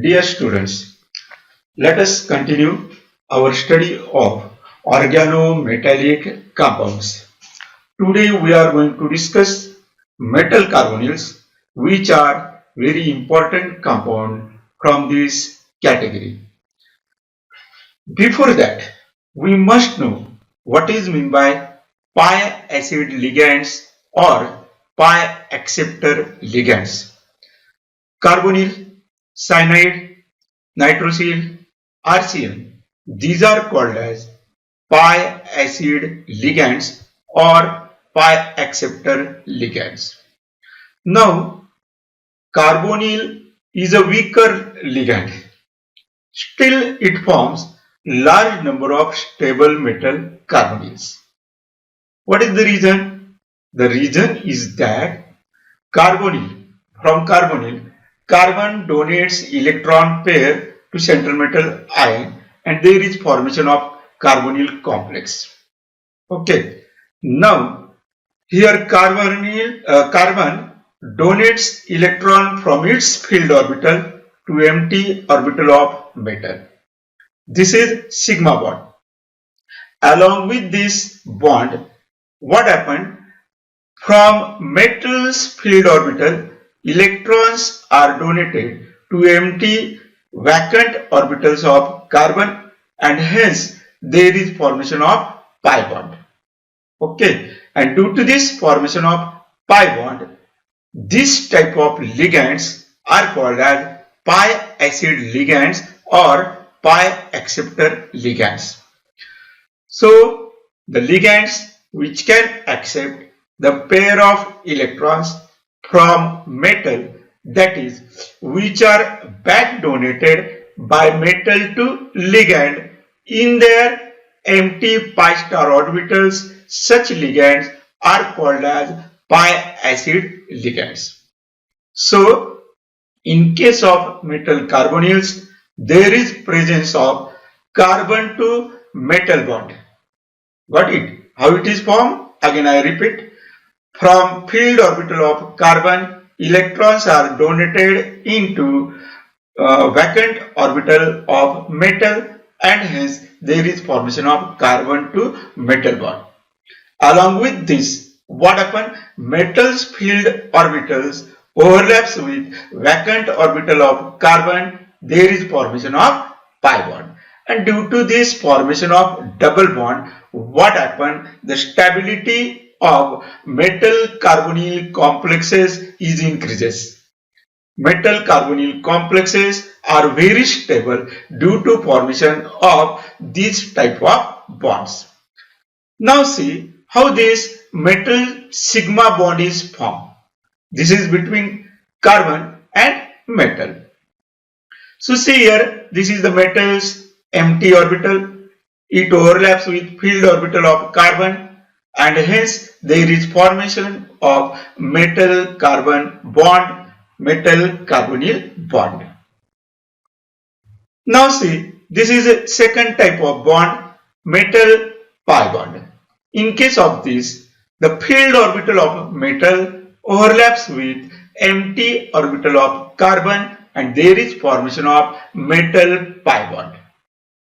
Dear students, let us continue our study of organometallic compounds. Today we are going to discuss metal carbonyls, which are very important compound from this category. Before that, we must know what is meant by pi acid ligands or pi acceptor ligands. Carbonyl, cyanide, nitrosyl, RCN. These are called as pi acid ligands or pi acceptor ligands. Now, carbonyl is a weaker ligand. Still, it forms large number of stable metal carbonyls. What is the reason? The reason is that carbonyl, from carbonyl, carbon donates electron pair to central metal ion and there is formation of carbonyl complex. Okay. Now, here carbon donates electron from its field orbital to empty orbital of metal. This is sigma bond. Along with this bond, what happened? From metal's field orbital, electrons are donated to empty vacant orbitals of carbon and hence there is formation of pi bond. Okay, and due to this formation of pi bond, this type of ligands are called as pi acid ligands or pi acceptor ligands. So, the ligands which can accept the pair of electrons from metal, that is, which are back donated by metal to ligand in their empty pi star orbitals, such ligands are called as pi acid ligands. So, in case of metal carbonyls, there is presence of carbon to metal bond. Got it? How it is formed? Again I repeat. From field orbital of carbon, electrons are donated into vacant orbital of metal and hence there is formation of carbon to metal bond. Along with this, what happens? Metal's field orbitals overlaps with vacant orbital of carbon, there is formation of pi bond. And due to this formation of double bond, what happened? The stability of metal carbonyl complexes is increases. Metal carbonyl complexes are very stable due to formation of this type of bonds. Now see how this metal sigma bond is formed. This is between carbon and metal. So see here, this is the metal's empty orbital. It overlaps with field orbital of carbon and hence there is formation of metal carbon bond, metal carbonyl bond. Now see, this is a second type of bond, metal pi bond. In case of this, the field orbital of metal overlaps with empty orbital of carbon and there is formation of metal pi bond.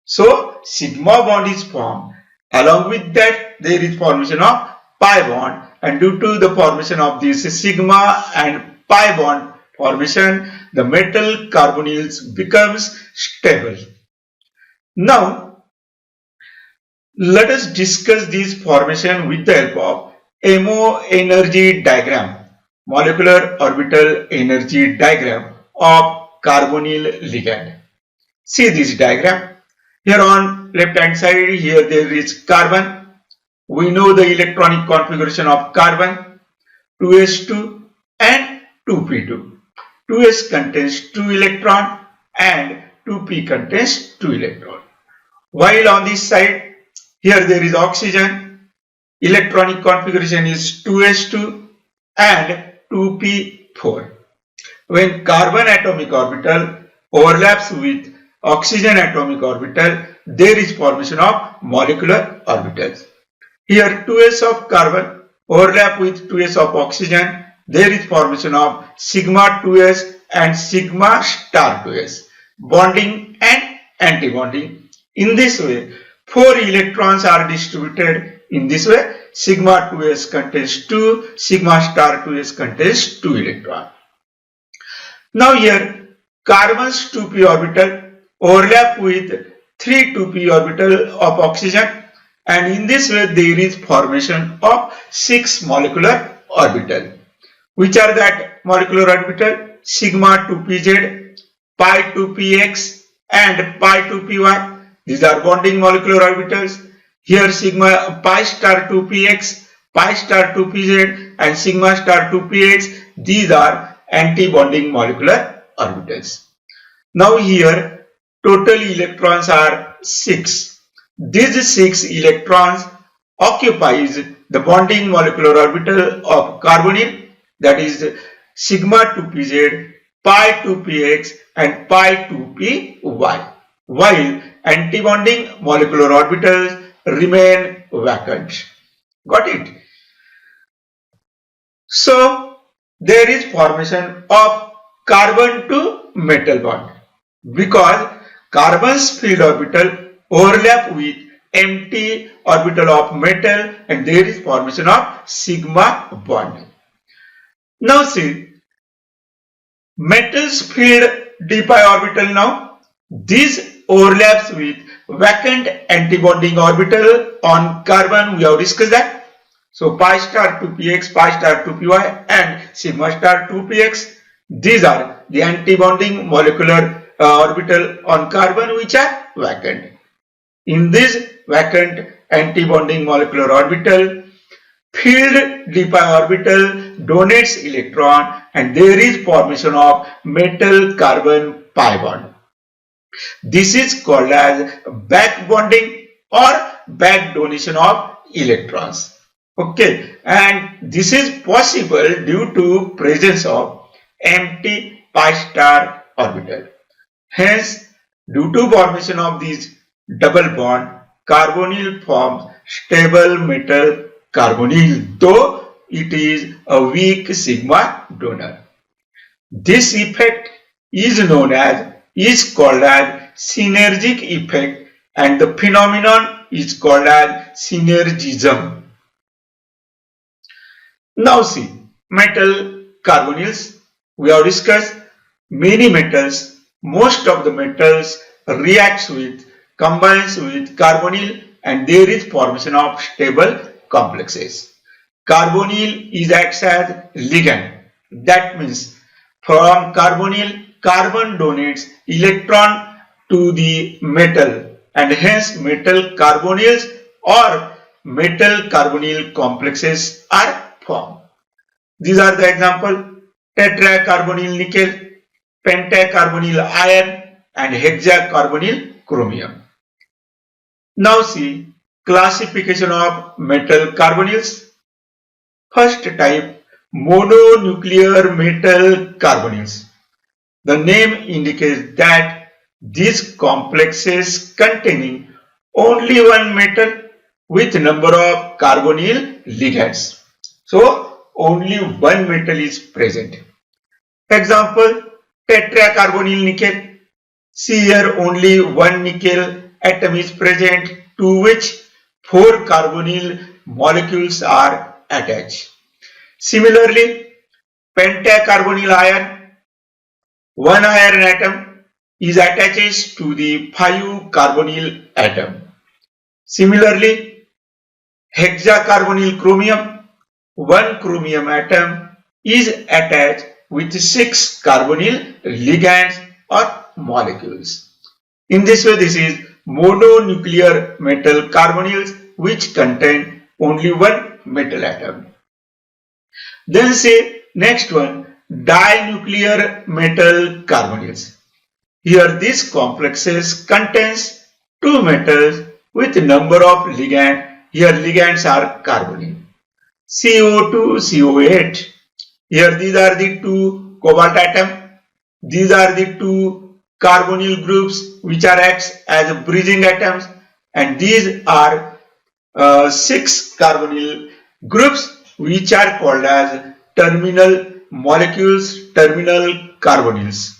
So, sigma bond is formed. Along with that, there is formation of pi bond and due to the formation of this sigma and pi bond formation, the metal carbonyls becomes stable. Now, let us discuss this formation with the help of MO energy diagram, molecular orbital energy diagram of carbonyl ligand. See this diagram. Here on left hand side, here there is carbon. We know the electronic configuration of carbon, 2s2 and 2p2. 2s contains 2 electron and 2p contains 2 electron. While on this side, here there is oxygen. Electronic configuration is 2s2 and 2p4. When carbon atomic orbital overlaps with oxygen atomic orbital, there is formation of molecular orbitals. Here 2s of carbon overlap with 2s of oxygen, there is formation of sigma 2s and sigma star 2s. bonding and anti-bonding. In this way, 4 electrons are distributed in this way. Sigma 2s contains 2, sigma star 2s contains 2 electrons. Now here, carbon's 2p orbital overlap with 3 2p orbital of oxygen, and in this way there is formation of 6 molecular orbital. Which are that molecular orbital? Sigma 2pz, pi 2px and pi 2py. These are bonding molecular orbitals. Here sigma pi star 2px, pi star 2pz and sigma star 2px. These are anti-bonding molecular orbitals. Now here total electrons are 6. These 6 electrons occupies the bonding molecular orbital of carbonyl, that is sigma 2pz, pi 2px and pi 2py, while antibonding molecular orbitals remain vacant. Got it? So there is formation of carbon to metal bond because carbon's field orbital overlap with empty orbital of metal and there is formation of sigma bond. Now see, metal's field d pi orbital now, this overlaps with vacant antibonding orbital on carbon, we have discussed that. So pi star 2px, pi star 2py and sigma star 2px, these are the antibonding molecular orbital on carbon which are vacant. In this vacant antibonding molecular orbital, field d pi orbital donates electron and there is formation of metal carbon pi bond. This is called as back bonding or back donation of electrons. Okay, and this is possible due to presence of empty pi star orbital. Hence, due to formation of this double bond, carbonyl forms stable metal carbonyl, though it is a weak sigma donor. This effect is called as synergic effect and the phenomenon is called as synergism. Now see, metal carbonyls, we have discussed many metals, most of the metals combines with carbonyl and there is formation of stable complexes. Carbonyl is acts as ligand. That means from carbonyl, carbon donates electron to the metal and hence metal carbonyls or metal carbonyl complexes are formed. These are the example: tetracarbonyl nickel, pentacarbonyl iron and hexacarbonyl chromium. Now see classification of metal carbonyls. First type, mononuclear metal carbonyls. The name indicates that these complexes containing only one metal with number of carbonyl ligands. So only one metal is present. Example, tetracarbonyl nickel. See here only one nickel atom is present to which 4 carbonyl molecules are attached. Similarly, pentacarbonyl iron, one iron atom is attached to the 5 carbonyl atom. Similarly, hexacarbonyl chromium, one chromium atom is attached with 6 carbonyl ligands or molecules. In this way, this is mononuclear metal carbonyls which contain only one metal atom. Then say next one, dinuclear metal carbonyls. Here these complexes contains 2 metals with number of ligand. Here ligands are carbonyl. CO2, CO8. Here these are the 2 cobalt atom. These are the 2 carbonyl groups which are acts as bridging atoms, and these are 6 carbonyl groups which are called as terminal molecules, terminal carbonyls.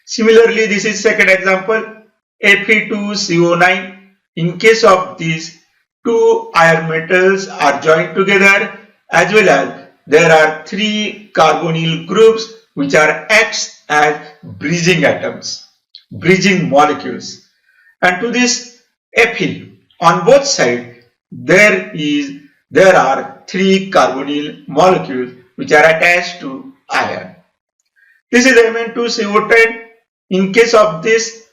Similarly, this is second example, Fe2CO9. In case of these, two iron metals are joined together, as well as there are three carbonyl groups which are acts as bridging atoms, bridging molecules. And to this Fe, on both sides there are three carbonyl molecules which are attached to iron. This is Mn2CO10. In case of this,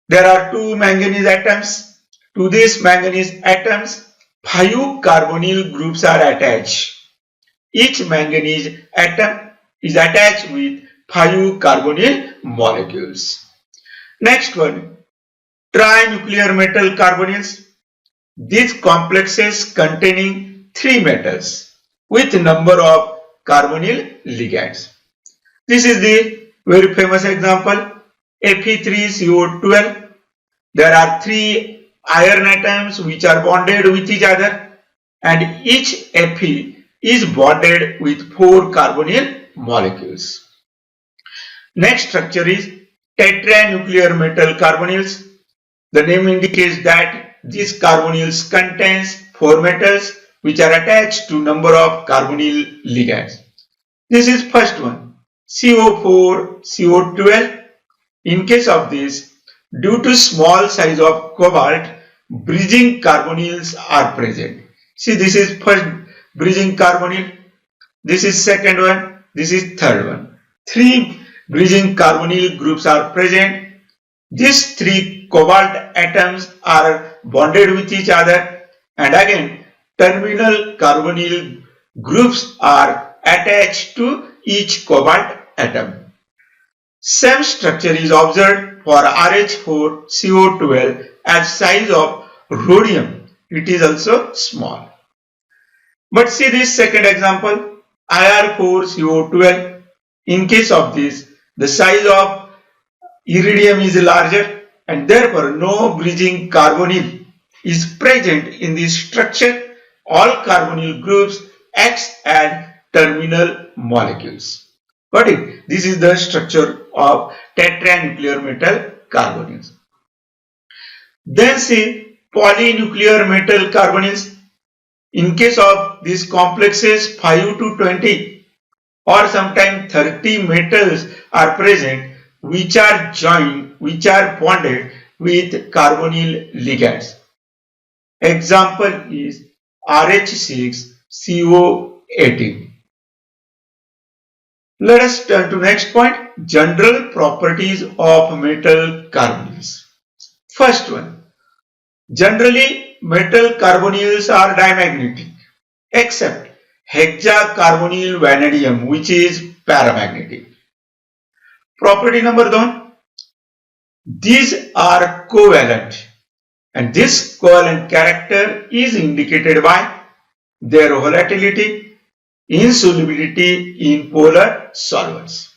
there are two manganese atoms. To these manganese atoms, five carbonyl groups are attached. Each manganese atom is attached with five carbonyl molecules. Next one, trinuclear metal carbonyls. These complexes containing three metals with number of carbonyl ligands. This is the very famous example, Fe3CO12. There are three iron atoms which are bonded with each other, and each Fe is bonded with four carbonyl molecules. Next structure is tetranuclear metal carbonyls. The name indicates that these carbonyls contains four metals which are attached to number of carbonyl ligands. This is first one, CO4, CO12. In case of this, due to small size of cobalt, bridging carbonyls are present. See, this is first bridging carbonyl, this is second one, this is third one. Three bridging carbonyl groups are present. These three cobalt atoms are bonded with each other, and again terminal carbonyl groups are attached to each cobalt atom. Same structure is observed for RH4CO12 as size of rhodium. It is also small. But see this second example, IR4CO12. In case of this, the size of iridium is larger, and therefore no bridging carbonyl is present in this structure. All carbonyl groups act as terminal molecules. Got it? This is the structure of tetranuclear metal carbonyls. Then see polynuclear metal carbonyls. In case of these complexes, 5 to 20 or sometimes 30 metals are present which are joined, which are bonded with carbonyl ligands. Example is RH6CO18. Let us turn to next point, general properties of metal carbonyls. First one, generally metal carbonyls are diamagnetic except hexacarbonyl vanadium which is paramagnetic. Property number 1, these are covalent, and this covalent character is indicated by their volatility, insolubility in polar solvents.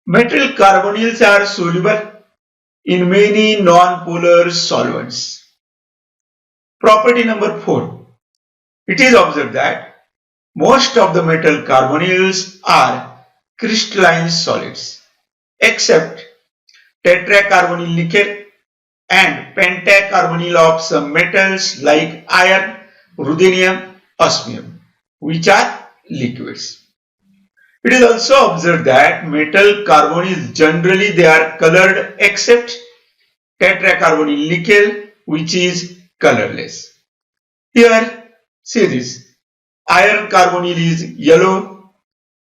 Metal carbonyls are soluble in many non-polar solvents. Property number 4, it is observed that most of the metal carbonyls are crystalline solids except tetracarbonyl nickel and pentacarbonyl of some metals like iron, ruthenium, osmium, which are liquids. It is also observed that metal carbonyls generally they are colored except tetracarbonyl nickel which is colorless. Here see this, iron carbonyl is yellow,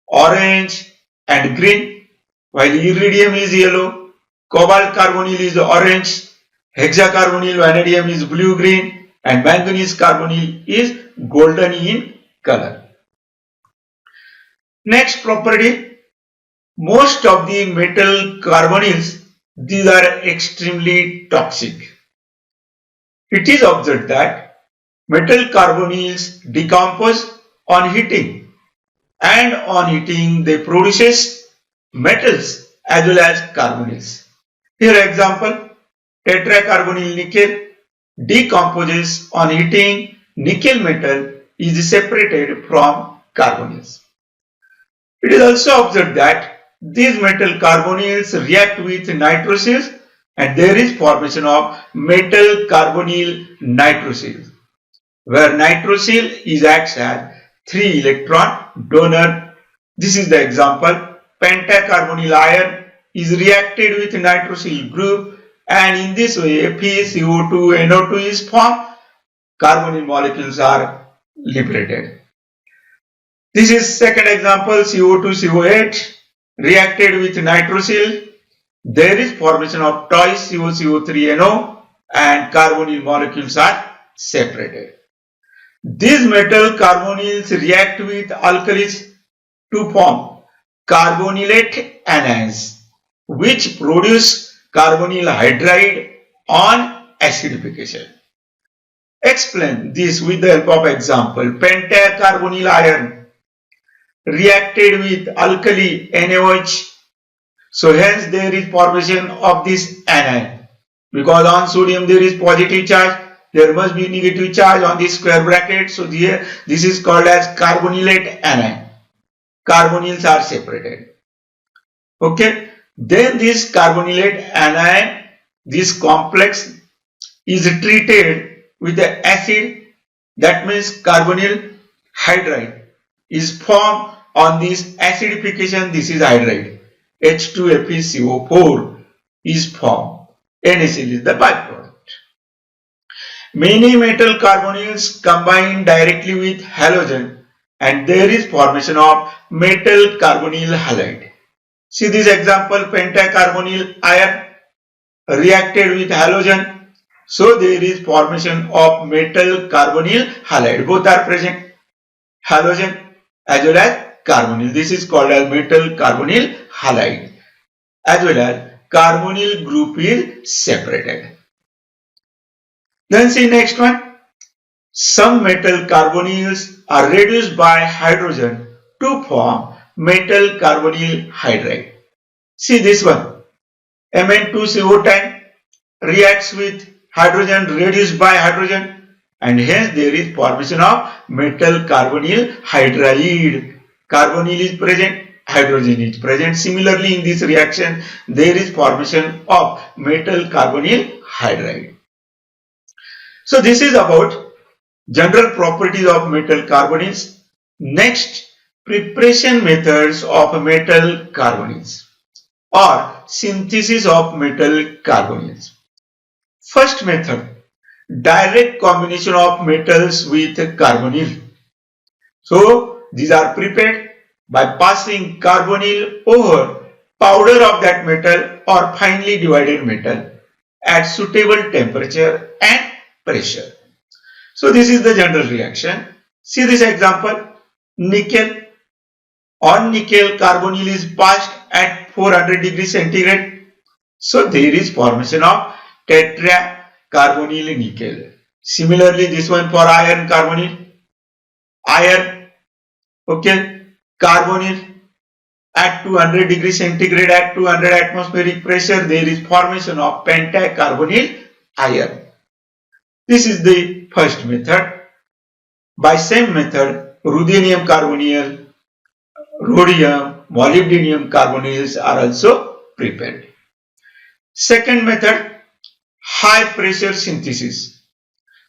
orange and green, while iridium is yellow, cobalt carbonyl is orange, hexacarbonyl vanadium is blue-green, and manganese carbonyl is golden in color. Next property, most of the metal carbonyls, these are extremely toxic. It is observed that metal carbonyls decompose on heating, and on heating they produces metals as well as carbonyls. Here example, tetracarbonyl nickel decomposes on heating, nickel metal is separated from carbonyls. It is also observed that these metal carbonyls react with nitrosyls and there is formation of metal carbonyl nitrosyl, where nitrosyl is acts as 3 electron donor. This is the example. Pentacarbonyl ion is reacted with nitrosyl group and in this way FeCO2 NO2 is formed. Carbonyl molecules are liberated. This is second example, CO2 COH reacted with nitrosyl. There is formation of twice COCO3NO and carbonyl molecules are separated. These metal carbonyls react with alkalis to form carbonylate anions which produce carbonyl hydride on acidification. Explain this with the help of example. Pentacarbonyl ion reacted with alkali NaOH. So hence there is formation of this anion. Because on sodium there is positive charge, there must be negative charge on this square bracket. So here this is called as carbonylate anion. Carbonyls are separated. Okay. Then this carbonylate anion, this complex is treated with the acid. That means carbonyl hydride is formed on this acidification. This is hydride. H2FeCO4 is formed. NaCl is the byproduct. Many metal carbonyls combine directly with halogen and there is formation of metal carbonyl halide. See this example, pentacarbonyl ion reacted with halogen. So there is formation of metal carbonyl halide. Both are present, halogen as well as carbonyl. This is called as metal carbonyl halide. As well as carbonyl group is separated. Then see next one. Some metal carbonyls are reduced by hydrogen to form metal carbonyl hydride. See this one. Mn2CO10 reacts with hydrogen reduced by hydrogen and hence there is formation of metal carbonyl hydride. Carbonyl is present, hydrogen is present. Similarly in this reaction there is formation of metal carbonyl hydride. So this is about general properties of metal carbonyls. Next, preparation methods of metal carbonyls or synthesis of metal carbonyls. First method, direct combination of metals with carbonyl. So these are prepared by passing carbonyl over powder of that metal or finely divided metal at suitable temperature and pressure. So this is the general reaction. See this example, nickel. On nickel, carbonyl is passed at 400 degrees centigrade. So there is formation of tetracarbonyl nickel. Similarly, this one for iron carbonyl. Iron, okay, carbonyl at 200 degrees centigrade at 200 atmospheric pressure, there is formation of pentacarbonyl iron. This is the first method. By same method, ruthenium carbonyl, rhodium, molybdenum carbonyls are also prepared. Second method, high pressure synthesis.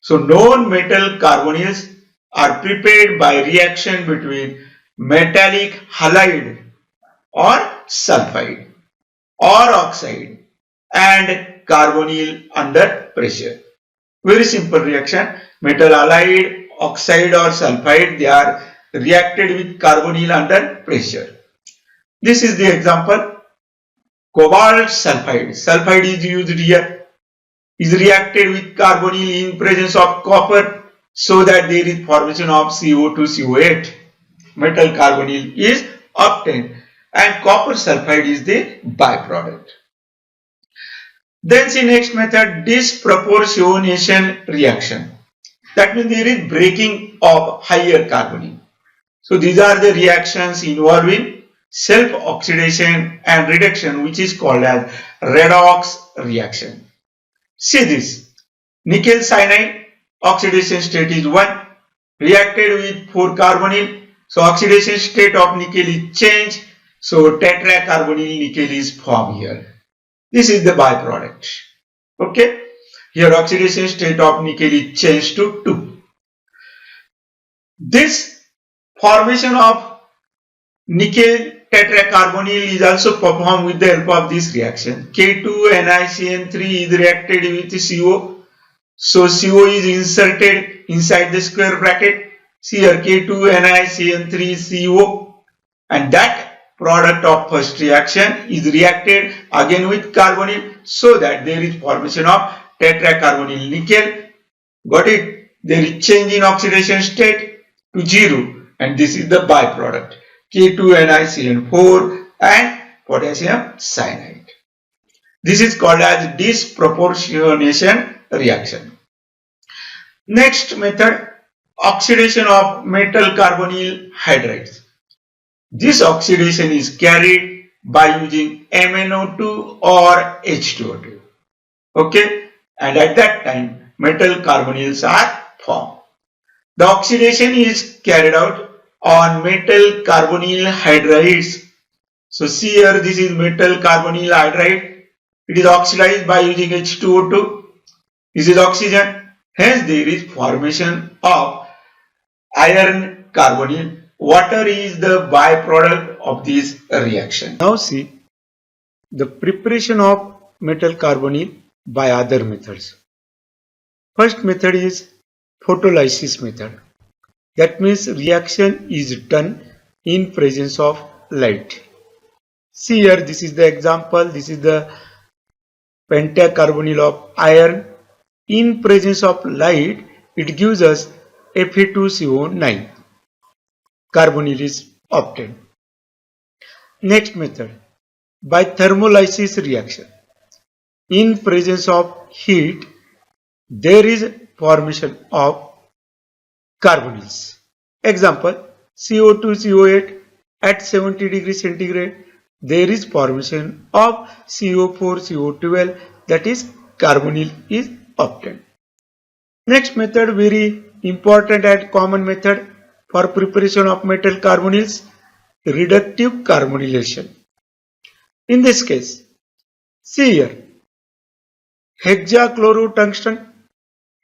So non-metal carbonyls are prepared by reaction between metallic halide or sulfide or oxide and carbonyl under pressure. Very simple reaction. Metal halide, oxide or sulfide, they are reacted with carbonyl under pressure. This is the example. Cobalt sulfide. Sulfide is used here. Is reacted with carbonyl in presence of copper so that there is formation of CO2COH. Metal carbonyl is obtained and copper sulfide is the byproduct. Then see next method, disproportionation reaction. That means there is breaking of higher carbonyl. So these are the reactions involving self-oxidation and reduction, which is called as redox reaction. See this, nickel cyanide, oxidation state is 1, reacted with 4 carbonyl. So oxidation state of nickel is changed So tetracarbonyl nickel is formed here. This is the byproduct. Okay. Here oxidation state of nickel is changed to 2. This formation of nickel tetracarbonyl is also performed with the help of this reaction. K2NiCN3 is reacted with CO. So CO is inserted inside the square bracket. See here K2NiCN3CO, and that product of first reaction is reacted again with carbonyl, so that there is formation of tetracarbonyl nickel. Got it? There is change in oxidation state to 0, and this is the byproduct K2NiCN4 and potassium cyanide. This is called as disproportionation reaction. Next method, oxidation of metal carbonyl hydrides. This oxidation is carried by using MnO2 or H2O2. Okay, and at that time metal carbonyls are formed. The oxidation is carried out on metal carbonyl hydrides. So see here, this is metal carbonyl hydride. It is oxidized by using H2O2. This is oxygen. Hence there is formation of iron carbonyl. Water is the byproduct of this reaction. Now see the preparation of metal carbonyl by other methods. First method is photolysis method. That means reaction is done in presence of light. See here, this is the example. This is the pentacarbonyl of iron. In presence of light, it gives us Fe2CO9. Carbonyl is obtained. Next method, by thermolysis reaction. In presence of heat, there is formation of carbonyls. Example, CO2-CO8 at 70 degrees centigrade, there is formation of CO4-CO12, that is carbonyl is obtained. Next method, very important and common method for preparation of metal carbonyls, reductive carbonylation. In this case, see here, hexachlorotungsten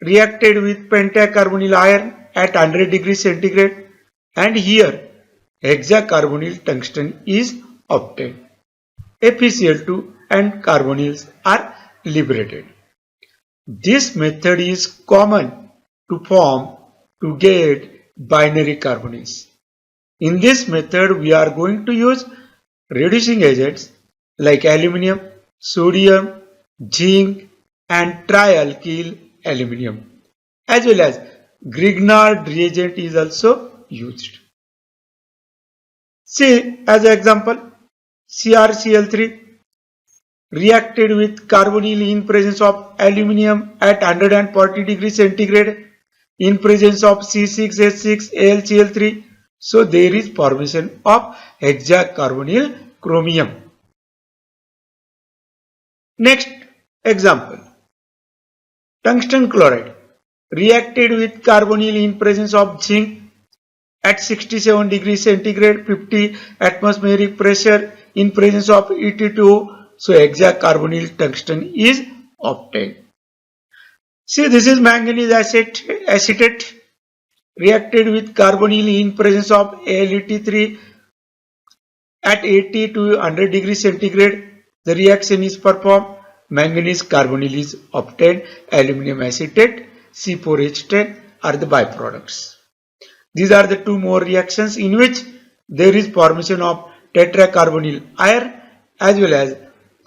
reacted with pentacarbonyl iron at 100 degrees centigrade, and here hexacarbonyl tungsten is obtained. FeCl2 and carbonyls are liberated. This method is common to get binary carbonyls. In this method, we are going to use reducing agents like aluminum, sodium, zinc and trialkyl aluminum, as well as Grignard reagent is also used. See as an example, CrCl3 reacted with carbonyl in presence of aluminum at 140 degrees centigrade in presence of C6H6AlCl3. So there is formation of hexacarbonyl chromium. Next example, tungsten chloride reacted with carbonyl in presence of zinc at 67 degrees centigrade, 50 atmospheric pressure in presence of Et2O. So hexacarbonyl tungsten is obtained. See, this is manganese acetate reacted with carbonyl in presence of AlEt3 at 80 to 100 degrees centigrade. The reaction is performed. Manganese carbonyl is obtained. Aluminum acetate, C4H10 are the byproducts. These are the two more reactions in which there is formation of tetracarbonyl iron as well as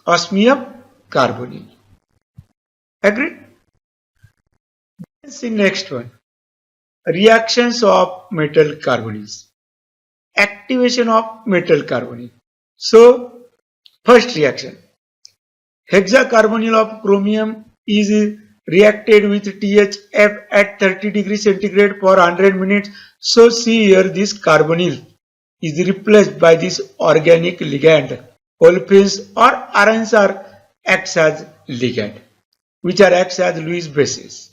osmium carbonyl. Agreed? Let's see next one. Reactions of metal carbonyls. Activation of metal carbonyl. So, first reaction. Hexacarbonyl of chromium is reacted with THF at 30 degrees centigrade for 100 minutes. So, see here, this carbonyl is replaced by this organic ligand. Olefins or ions acts as ligand, which acts as Lewis bases.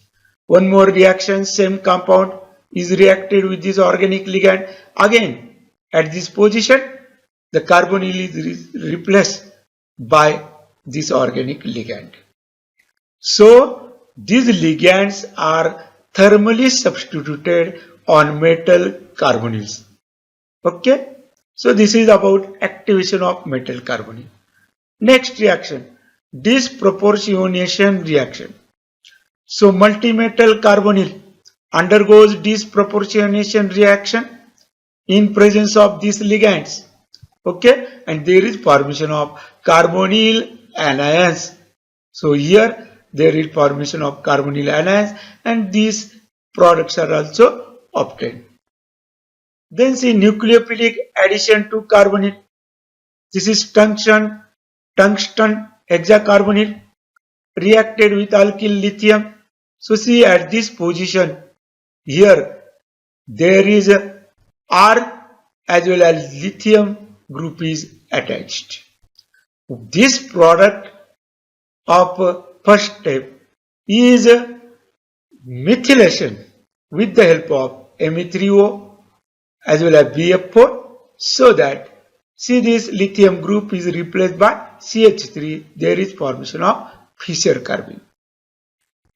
One more reaction, same compound is reacted with this organic ligand. Again, at this position, the carbonyl is replaced by this organic ligand. So these ligands are thermally substituted on metal carbonyls. Okay. So this is about activation of metal carbonyl. Next reaction, disproportionation reaction. So multimetal carbonyl undergoes disproportionation reaction in presence of these ligands. Okay, and there is formation of carbonyl anions. So here there is formation of carbonyl anions and these products are also obtained. Then see nucleophilic addition to carbonyl. This is tungsten hexacarbonyl reacted with alkyl lithium. So see at this position here there is a R as well as lithium group is attached. This product of first step is methylation with the help of Me3O as well as BF4, so that see this lithium group is replaced by CH3. There is formation of Fischer carbene.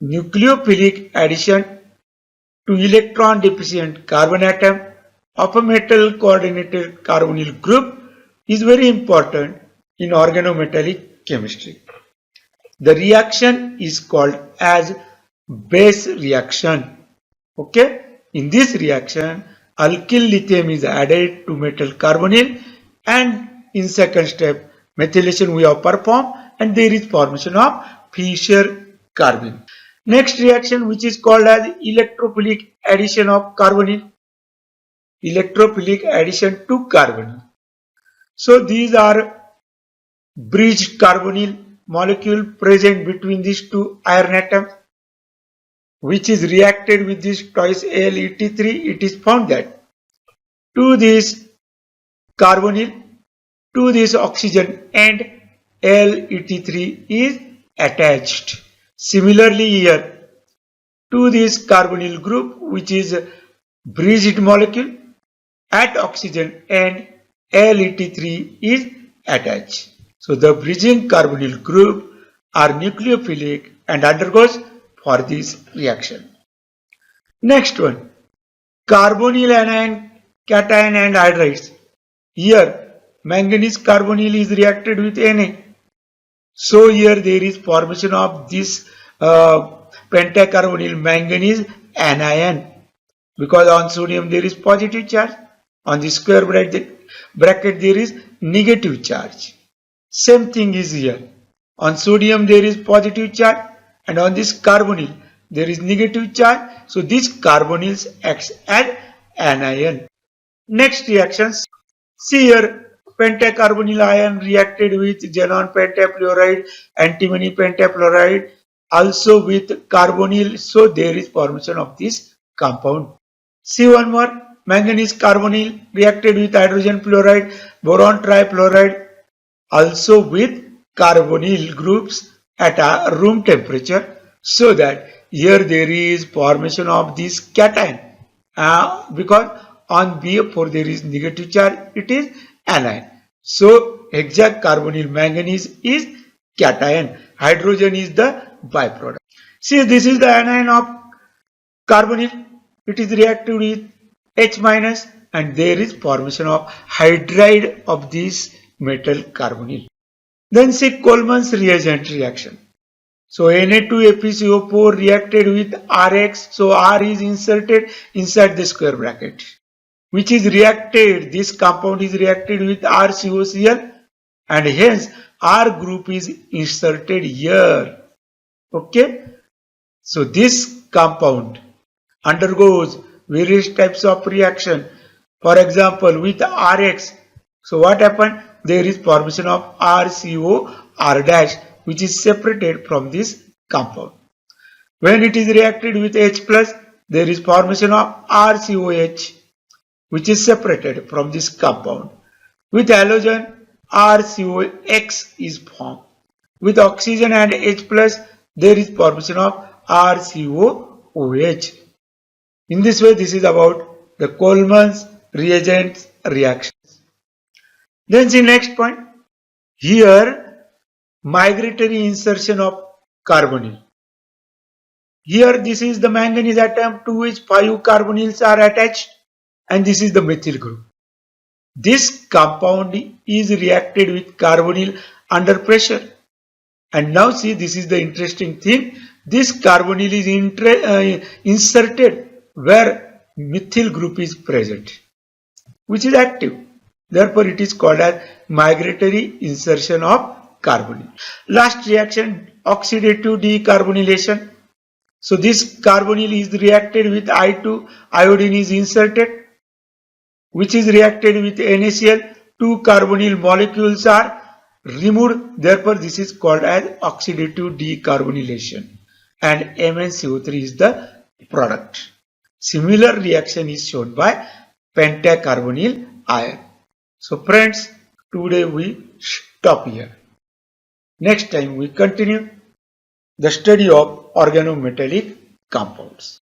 Nucleophilic addition to electron deficient carbon atom of a metal coordinated carbonyl group is very important in organometallic chemistry. The reaction is called as base reaction. Okay, in this reaction alkyl lithium is added to metal carbonyl and in second step methylation we have performed and there is formation of Fischer carbene. Next reaction which is called as electrophilic addition of carbonyl. Electrophilic addition to carbonyl. So these are bridged carbonyl molecule present between these two iron atoms, which is reacted with this twice AlEt3. It is found that to this carbonyl, to this oxygen and Let3 is attached. Similarly here to this carbonyl group which is bridged molecule at oxygen and Let3 is attached. So the bridging carbonyl group are nucleophilic and undergoes for this reaction. Next one, carbonyl anion, cation and hydrides. Here manganese carbonyl is reacted with Na. So here there is formation of this pentacarbonyl manganese anion, because on sodium there is positive charge, on the square bracket there is negative charge. Same thing is here. On sodium there is positive charge and on this carbonyl there is negative charge. So these carbonyls acts as anion. Next reactions. See here pentacarbonyl ion reacted with xenon pentafluoride, antimony pentafluoride, also with carbonyl. So there is formation of this compound. See one more, manganese carbonyl reacted with hydrogen fluoride, boron trifluoride, also with carbonyl groups at a room temperature, so that here there is formation of this cation because on BF4 there is negative charge, it is anion. So hexacarbonyl manganese is cation, hydrogen is the byproduct. See this is the anion of carbonyl, it is reacted with H minus and there is formation of hydride of this metal carbonyl. Then see Coleman's reagent reaction. So Na2FeCO4 reacted with Rx, so R is inserted inside the square bracket, which is reacted, this compound is reacted with RCOCl and hence R group is inserted here. Okay, so this compound undergoes various types of reaction. For example, with Rx, so what happened? There is formation of RCOR dash, which is separated from this compound. When it is reacted with H plus, there is formation of RCOH, which is separated from this compound. With halogen, RCOX is formed. With oxygen and H plus, there is formation of RCOOH. In this way, this is about the Coleman's reagents reactions. Then the next point, here migratory insertion of carbonyl. Here this is the manganese atom to which 5 carbonyls are attached, and this is the methyl group. This compound is reacted with carbonyl under pressure. And now see, this is the interesting thing. This carbonyl is inserted where methyl group is present, which is active. Therefore, it is called as migratory insertion of carbonyl. Last reaction, oxidative decarbonylation. So this carbonyl is reacted with I2, iodine is inserted, which is reacted with NaCl. 2 carbonyl molecules are removed. Therefore, this is called as oxidative decarbonylation, and MnCO3 is the product. Similar reaction is shown by pentacarbonyl ion. So friends, today we stop here. Next time we continue the study of organometallic compounds.